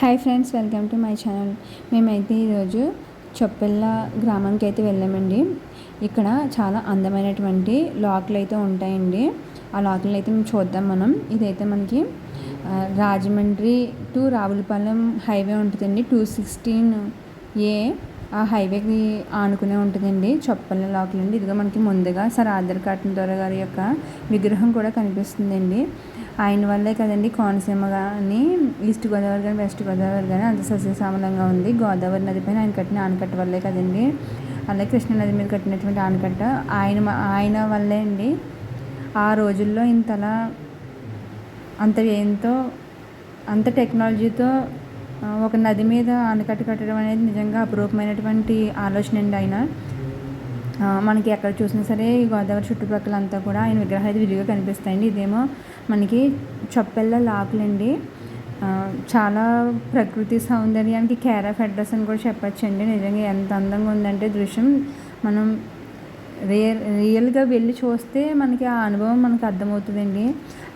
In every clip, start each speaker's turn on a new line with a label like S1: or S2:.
S1: Hi friends, welcome to my channel. మేమైతే ఈరోజు చొప్పెళ్ళ గ్రామానికి అయితే వెళ్ళామండి. ఇక్కడ చాలా అందమైనటువంటి లాకులు అయితే ఉంటాయండి. ఆ లాకులు అయితే మేము చూద్దాం. ఇదైతే మనకి రాజమండ్రి టు రావులపాలెం హైవే ఉంటుందండి, 216A. ఆ హైవేకి ఆనుకునే ఉంటుందండి చొప్పల లాకులు అండి. ఇదిగో మనకి ముందుగా సర్ ఆర్థర్ కాటన్ దొర గారి యొక్క విగ్రహం కూడా కనిపిస్తుందండి. ఆయన వల్లే కదండి కోనసీమ కానీ, ఈస్ట్ గోదావరి కానీ, వెస్ట్ గోదావరి కానీ అంత సస్యశ్యామలంగా ఉంది. గోదావరి నది పైన ఆయన కట్టిన ఆనకట్ట వల్లే కదండి. అలాగే కృష్ణా నది మీద కట్టినటువంటి ఆనకట్ట ఆయన వల్లే అండి. ఆ రోజుల్లో అంత టెక్నాలజీతో ఒక నది మీద ఆనకట్ట కట్టడం అనేది నిజంగా అపురూపమైనటువంటి ఆలోచన అండి. ఆయన మనకి ఎక్కడ చూసినా సరే ఈ గోదావరి చుట్టుపక్కల అంతా కూడా ఆయన విగ్రహాలు అయితే విడిగా కనిపిస్తాయండి. ఇదేమో మనకి చొప్పెళ్ళ లాకులండి. చాలా ప్రకృతి సౌందర్యానికి కేర్ ఆఫ్ అడ్రస్ అని కూడా చెప్పచ్చండి. నిజంగా ఎంత అందంగా ఉందంటే దృశ్యం, మనం రియల్గా వెళ్ళి చూస్తే మనకి ఆ అనుభవం మనకు అర్థమవుతుందండి.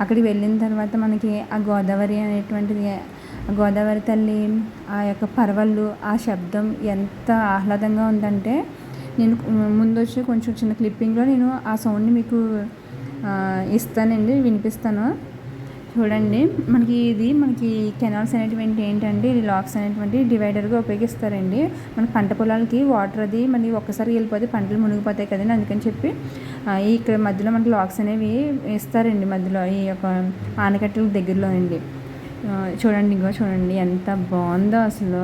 S1: అక్కడికి వెళ్ళిన తర్వాత మనకి ఆ గోదావరి అనేటువంటిది, గోదావరి తల్లి ఆ యొక్క పరవళ్ళు, ఆ శబ్దం ఎంత ఆహ్లాదంగా ఉందంటే, నేను ముందు వచ్చి కొంచెం చిన్న క్లిప్పింగ్లో నేను ఆ సౌండ్ని మీకు ఇస్తానండి, వినిపిస్తాను. చూడండి, మనకి కెనాల్స్ అనేటువంటి ఏంటంటే, ఇది లాక్స్ అనేటువంటి డివైడర్గా ఉపయోగిస్తారండి. మనకి పంట పొలాలకి వాటర్ అది మనకి ఒక్కసారి వెళ్ళిపోతే పంటలు మునిగిపోతాయి కదండి. అందుకని చెప్పి ఇక్కడ మధ్యలో మనకి లాక్స్ అనేవి ఇస్తారండి, మధ్యలో ఈ యొక్క ఆనకట్టల దగ్గరలో అండి. చూడండి ఎంత బాగుందో అసలు.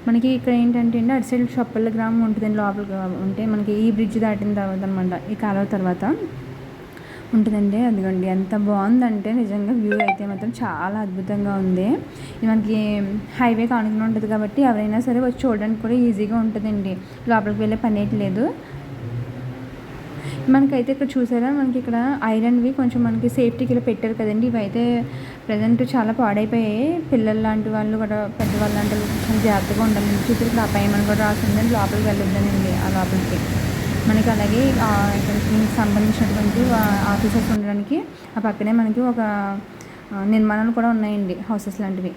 S1: మనకి ఇక్కడ ఏంటంటే అండి, అటు సైడ్ చొప్పల గ్రామం ఉంటుందండి. లోపలికి ఉంటే మనకి ఈ బ్రిడ్జ్ దాటిన తర్వాత అనమాట, ఈ కాలువ తర్వాత ఉంటుందండి. అదిగోండి ఎంత బాగుందంటే నిజంగా వ్యూ అయితే మాత్రం చాలా అద్భుతంగా ఉంది. ఇది మనకి హైవేకి ఆనుకుని ఉంటుంది కాబట్టి ఎవరైనా సరే వచ్చి చూడడానికి కూడా ఈజీగా ఉంటుందండి. లోపలికి వెళ్ళే పని అయితే లేదు. మనకైతే ఇక్కడ చూసారా, మనకి ఇక్కడ ఐరన్వి కొంచెం మనకి సేఫ్టీకి ఇలా పెట్టారు కదండి. ఇవైతే ప్రజెంట్ చాలా పాడైపోయాయి. పిల్లలు లాంటి వాళ్ళు కూడా, పెద్దవాళ్ళు లాంటి వాళ్ళు కొంచెం జాగ్రత్తగా ఉండాలండి. చూసి ఇక్కడ అపాయమని కూడా రాసిందని లోపలికి వెళ్ళొద్దనండి. ఆ లోపలికి మనకి అలాగే ఇక్కడికి సంబంధించినటువంటి ఆఫీసర్స్ ఉండడానికి ఆ పక్కనే మనకి ఒక నిర్మాణాలు కూడా ఉన్నాయండి, హౌసెస్ లాంటివి.